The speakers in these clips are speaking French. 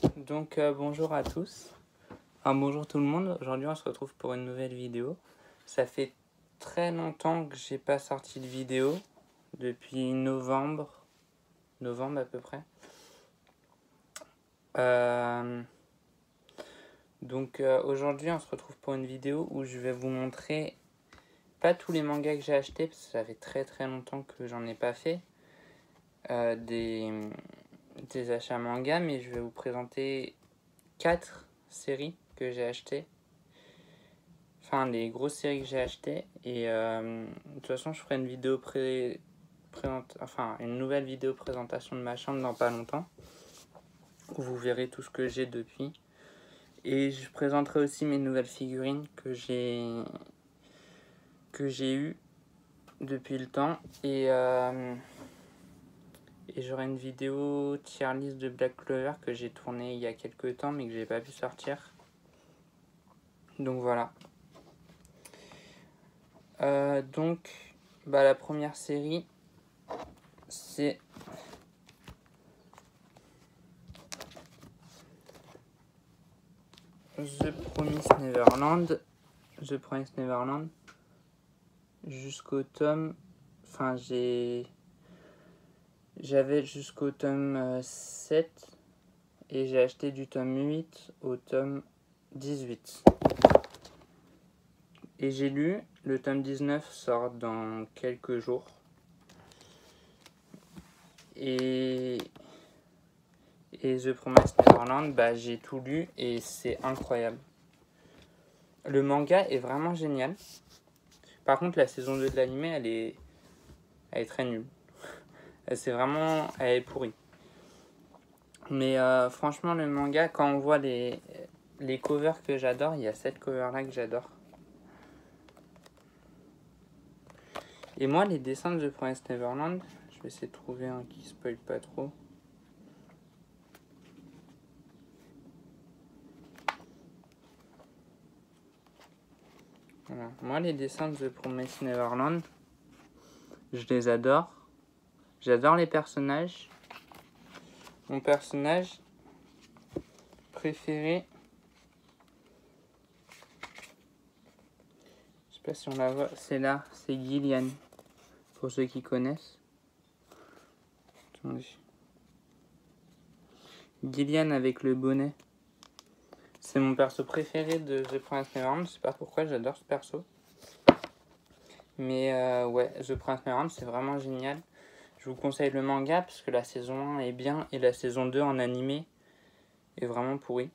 Bonjour à tous, bonjour tout le monde. Aujourd'hui on se retrouve pour une nouvelle vidéo. Ça fait très longtemps que j'ai pas sorti de vidéo, depuis novembre à peu près. Aujourd'hui on se retrouve pour une vidéo où je vais vous montrer pas tous les mangas que j'ai achetés, parce que ça fait très longtemps que j'en ai pas fait des achats manga, mais je vais vous présenter 4 séries que j'ai achetées. Enfin, les grosses séries que j'ai achetées. Et de toute façon, je ferai une vidéo une nouvelle vidéo présentation de ma chambre dans pas longtemps, où vous verrez tout ce que j'ai depuis. Et je présenterai aussi mes nouvelles figurines que j'ai eues depuis le temps. Et j'aurai une vidéo tier list de Black Clover que j'ai tournée il y a quelques temps, mais que j'ai pas pu sortir. Donc voilà. La première série, c'est The Promised Neverland. Jusqu'au tome... Enfin, j'avais jusqu'au tome 7 et j'ai acheté du tome 8 au tome 18. Et j'ai lu, le tome 19 sort dans quelques jours. Et The Promised Neverland, j'ai tout lu et c'est incroyable. Le manga est vraiment génial. Par contre, la saison 2 de l'anime, elle est très nulle. Elle est pourrie. Mais franchement, le manga, quand on voit les covers que j'adore, il y a cette cover-là que j'adore. Et moi, les dessins de The Promised Neverland, je vais essayer de trouver un qui spoil pas trop. Voilà. Moi, les dessins de The Promised Neverland, je les adore. J'adore les personnages. Mon personnage préféré, je sais pas si on la voit, c'est là, c'est Gillian, pour ceux qui connaissent. Attendez. Gillian avec le bonnet. C'est mon perso préféré de The Promised Neverland, je sais pas pourquoi, j'adore ce perso. Mais ouais, The Promised Neverland, c'est vraiment génial. Je vous conseille le manga parce que la saison 1 est bien et la saison 2 en animé est vraiment pourrie.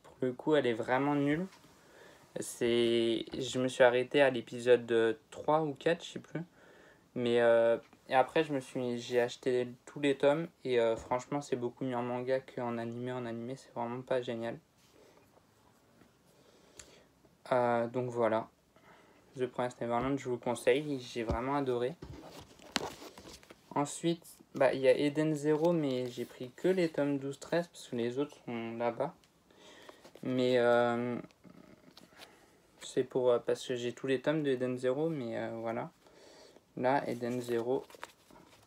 Pour le coup, elle est vraiment nulle. Je me suis arrêté à l'épisode 3 ou 4, je sais plus. Mais et après, j'ai acheté tous les tomes et franchement, c'est beaucoup mieux en manga qu'en animé. En animé, c'est vraiment pas génial. Donc voilà. The Promised Neverland, je vous conseille. J'ai vraiment adoré. Ensuite, il y a Eden Zero, mais j'ai pris que les tomes 12-13 parce que les autres sont là-bas. Mais c'est parce que j'ai tous les tomes de Eden Zero, mais voilà. Là, Eden Zero,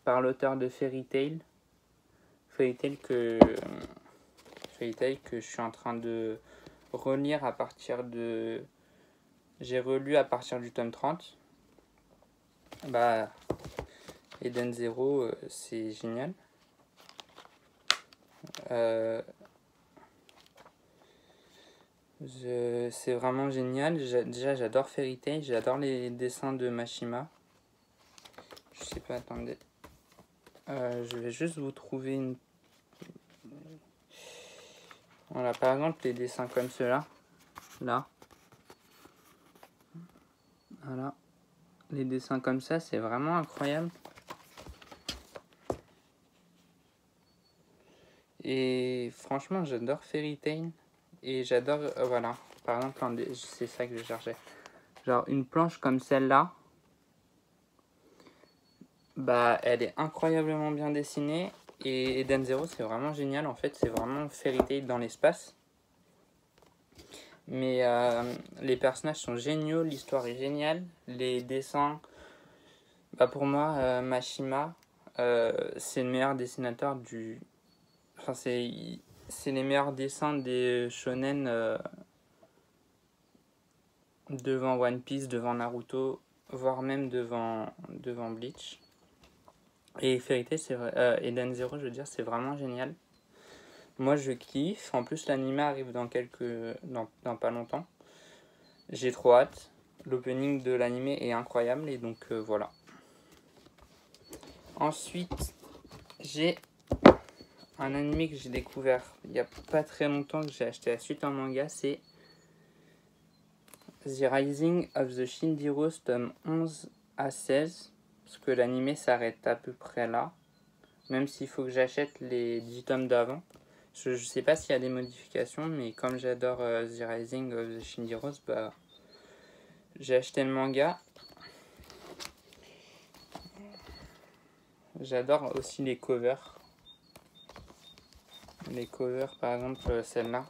par l'auteur de Fairy Tail. Fairy Tail que je suis en train de relire à partir de... J'ai relu à partir du tome 30. Eden Zero, c'est génial. C'est vraiment génial. Déjà, j'adore Fairy Tail. J'adore les dessins de Mashima. Je sais pas, attendez. Je vais juste vous trouver une... Voilà, par exemple, les dessins comme ceux-là. Là. Voilà. Les dessins comme ça, c'est vraiment incroyable. Et franchement, j'adore Fairy Tail. Et j'adore... voilà. Par exemple, c'est ça que je cherchais. Genre, une planche comme celle-là. Elle est incroyablement bien dessinée. Et Eden Zero, c'est vraiment génial. En fait, c'est vraiment Fairy Tail dans l'espace. Mais les personnages sont géniaux, l'histoire est géniale, les dessins, pour moi, Mashima, c'est le meilleur dessinateur du... Enfin, c'est les meilleurs dessins des shonen devant One Piece, devant Naruto, voire même devant Bleach. Et Fairy Tail, c'est vrai, Eden Zero, je veux dire, c'est vraiment génial. Moi, je kiffe. En plus, l'anime arrive dans pas longtemps. J'ai trop hâte. L'opening de l'anime est incroyable et donc voilà. Ensuite, j'ai un anime que j'ai découvert il n'y a pas très longtemps, que j'ai acheté la suite en manga, c'est The Rising of the Shindiros, tome 11 à 16, parce que l'anime s'arrête à peu près là, même s'il faut que j'achète les 10 tomes d'avant. Je sais pas s'il y a des modifications, mais comme j'adore The Rising of the Shindiros, bah, j'ai acheté le manga. J'adore aussi les covers. Les covers, par exemple, celle-là.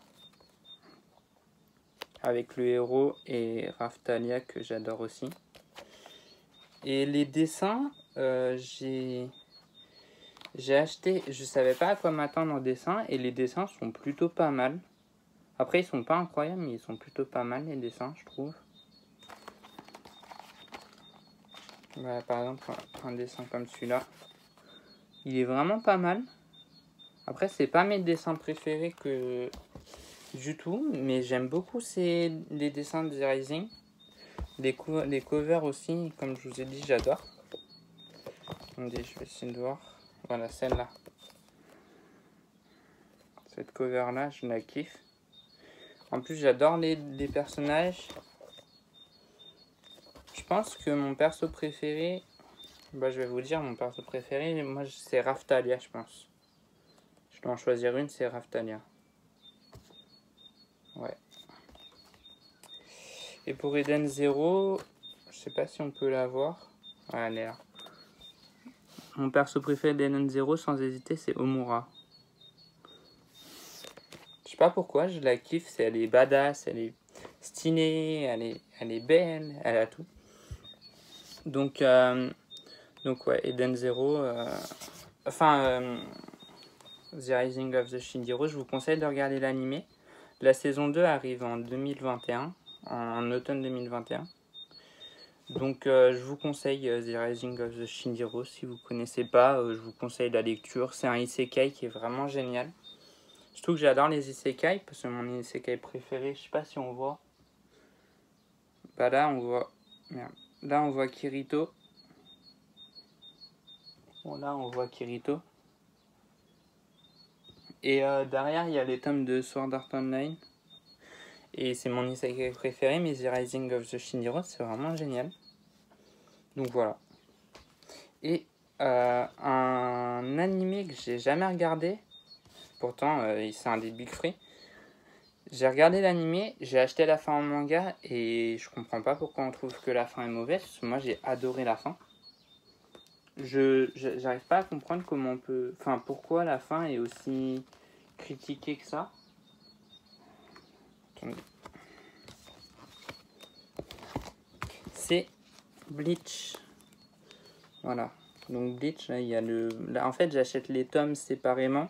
Avec le héros et Raftalia, que j'adore aussi. Et les dessins, j'ai acheté, je savais pas à quoi m'attendre en dessin, et les dessins sont plutôt pas mal. Après, ils sont pas incroyables, mais ils sont plutôt pas mal, les dessins, je trouve. Voilà, par exemple, un dessin comme celui-là. Il est vraiment pas mal. Après, c'est pas mes dessins préférés du tout, mais j'aime beaucoup les dessins de The Rising. Les covers aussi, comme je vous ai dit, j'adore. Attendez, je vais essayer de voir. Voilà, celle-là. Cette cover-là, je la kiffe. En plus, j'adore les personnages. Je pense que mon perso préféré... Bah, je vais vous dire, mon perso préféré, moi, c'est Raftalia, je pense. Je dois en choisir une, c'est Raftalia. Ouais. Et pour Eden Zero, je sais pas si on peut la voir. Ouais, elle est là. Mon perso préféré d'Eden Zero, sans hésiter, c'est Omura. Je sais pas pourquoi, je la kiffe. Elle est badass, elle est stylée, elle est belle, elle a tout. Donc ouais, Eden Zero... The Rising of the Shindiros, je vous conseille de regarder l'anime. La saison 2 arrive en 2021, en automne 2021. Donc je vous conseille The Rising of the Shindiros. Si vous ne connaissez pas, je vous conseille la lecture. C'est un isekai qui est vraiment génial. Surtout que j'adore les isekai, parce que mon isekai préféré, je sais pas si on voit. Bah là on voit... Merde. Là on voit Kirito. Bon là on voit Kirito. Et derrière, il y a les tomes de Sword Art Online. Et c'est mon isekai préféré, mais The Rising of the Shindiros, c'est vraiment génial. Donc voilà. Et un anime que j'ai jamais regardé, pourtant c'est un des Big Free. J'ai regardé l'anime, j'ai acheté la fin en manga, et je comprends pas pourquoi on trouve que la fin est mauvaise, parce que moi j'ai adoré la fin. J'arrive pas à comprendre comment on peut... Enfin, pourquoi la fin est aussi critiquée que ça. Attendez. C'est Bleach. Voilà. Donc Bleach, là, il y a le... Là, en fait, j'achète les tomes séparément.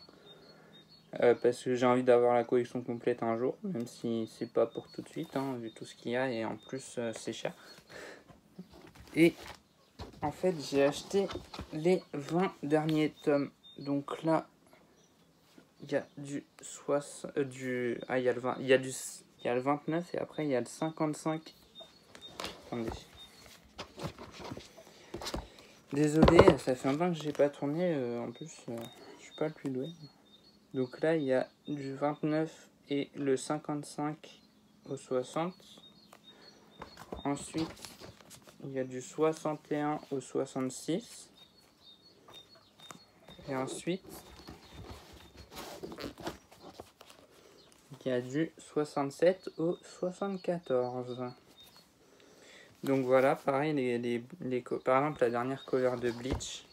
Parce que j'ai envie d'avoir la collection complète un jour. Même si c'est pas pour tout de suite, hein, vu tout ce qu'il y a. Et en plus, c'est cher. Et... En fait, j'ai acheté les 20 derniers tomes. Donc là, il y a du 60... il y a le 20... Il y a le 29 et après, il y a le 55. Attendez. Désolé, ça fait longtemps que j'ai pas tourné. En plus, je suis pas le plus doué. Donc là, il y a du 29 et le 55 au 60. Ensuite, il y a du 61 au 66. Et ensuite, il y a du 67 au 74. Donc voilà, pareil, par exemple, la dernière cover de Bleach.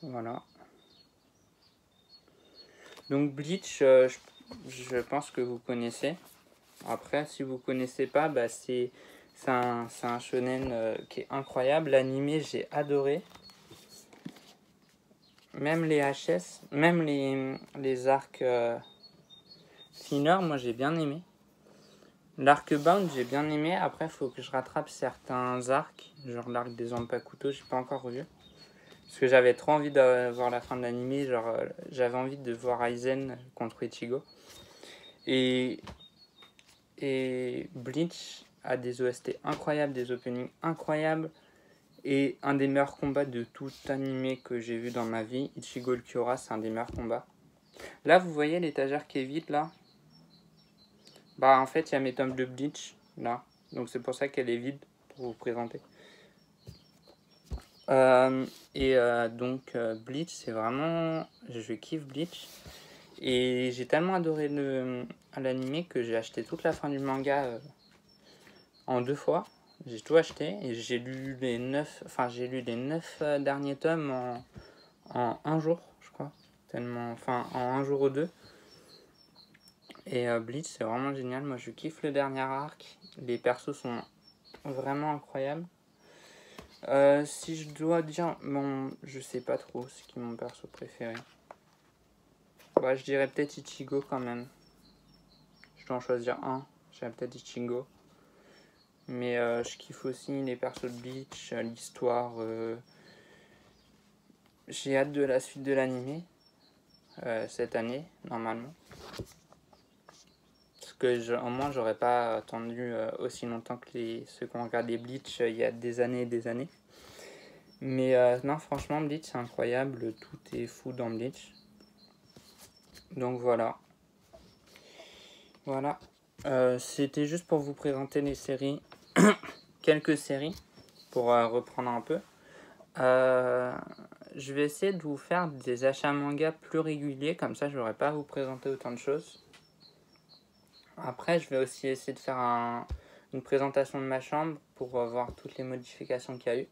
Voilà. Donc Bleach, je pense que vous connaissez. Après, si vous connaissez pas, bah c'est un shonen qui est incroyable. L'anime, j'ai adoré. même les HS, même les arcs thinner, moi j'ai bien aimé. L'arc bound, j'ai bien aimé. Après, il faut que je rattrape certains arcs, genre l'arc des Zanpakuto, j'ai pas encore revu. Parce que j'avais trop envie de voir la fin de l'anime, genre j'avais envie de voir Aizen contre Ichigo. Et Bleach a des OST incroyables, des openings incroyables. Et un des meilleurs combats de tout animé que j'ai vu dans ma vie, Ichigo le Kyora, c'est un des meilleurs combats. Là, vous voyez l'étagère qui est vide, là? Bah, en fait, il y a mes tomes de Bleach, là. Donc, c'est pour ça qu'elle est vide, pour vous présenter. Bleach, c'est vraiment... Je kiffe Bleach. Et j'ai tellement adoré l'anime que j'ai acheté toute la fin du manga en 2 fois. J'ai tout acheté et j'ai lu les 9 derniers tomes en 1 jour, je crois. En 1 jour ou 2. Et Bleach, c'est vraiment génial. Moi, je kiffe le dernier arc. Les persos sont vraiment incroyables. Si je dois dire, bon, je sais pas trop ce qui est mon perso préféré. Bah, je dirais peut-être Ichigo quand même. Je dois en choisir un. Je dirais peut-être Ichigo. Mais je kiffe aussi les persos de Bleach, l'histoire. J'ai hâte de la suite de l'anime cette année, normalement. Parce que au moins, j'aurais pas attendu aussi longtemps que ceux qui ont regardé Bleach il y a des années et des années. Mais non, franchement, Bleach, c'est incroyable. Tout est fou dans Bleach. Donc voilà. Voilà. C'était juste pour vous présenter les séries. Quelques séries. Pour reprendre un peu. Je vais essayer de vous faire des achats manga plus réguliers. Comme ça, je n'aurai pas à vous présenter autant de choses. Après, je vais aussi essayer de faire une présentation de ma chambre pour voir toutes les modifications qu'il y a eu.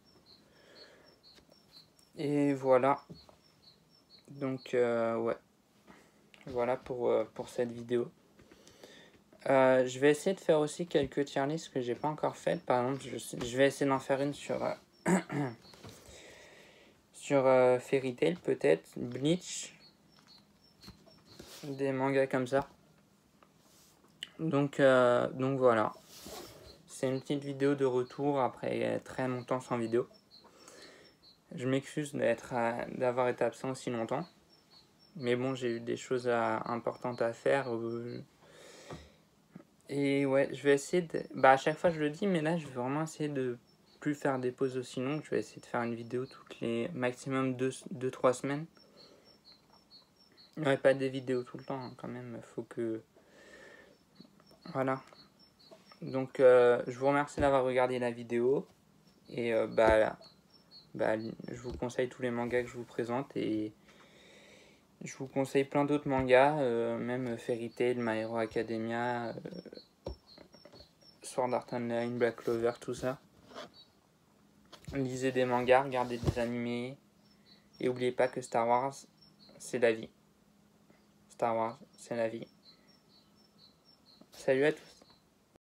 Et voilà. Donc, ouais. Voilà pour cette vidéo. Je vais essayer de faire aussi quelques tier lists que j'ai pas encore faites. Par exemple, je vais essayer d'en faire une sur sur Fairy Tail peut-être, Bleach, des mangas comme ça. Donc voilà. C'est une petite vidéo de retour après très longtemps sans vidéo. Je m'excuse d'avoir été absent aussi longtemps. Mais bon, j'ai eu des choses importantes à faire. Et ouais, je vais essayer de... Bah, à chaque fois, je le dis, mais là, je vais vraiment essayer de plus faire des pauses aussi longues. Je vais essayer de faire une vidéo toutes les maximum 2-3 semaines. Ouais, pas des vidéos tout le temps, hein, quand même. Faut que... Voilà. Donc, je vous remercie d'avoir regardé la vidéo. Et je vous conseille tous les mangas que je vous présente. Et je vous conseille plein d'autres mangas, même Fairy Tail, My Hero Academia, Sword Art Online, Black Clover, tout ça. Lisez des mangas, regardez des animés. Et n'oubliez pas que Star Wars, c'est la vie. Star Wars, c'est la vie. Salut à tous.